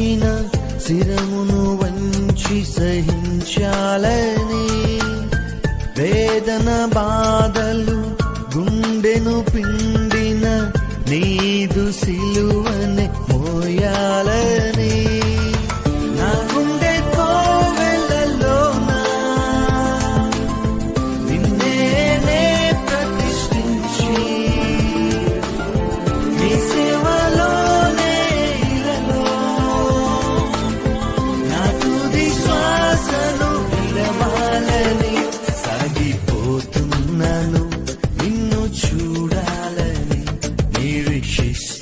వచ్చిన శిరమును వంచి సహించాలని, వేదన బాధలు గుండెను పిండిన నీదు సిలువనే మోయాలని, నా గుండె కోవెలలోన నిన్నే ప్రతిష్ఠించి, నీ సేవలోనే ఇలలో నా తుది శ్వాసను విడవాలని సాగిపోతున్నాను, నిన్ను చూడాలని నిరీక్షిస్తున్నాను.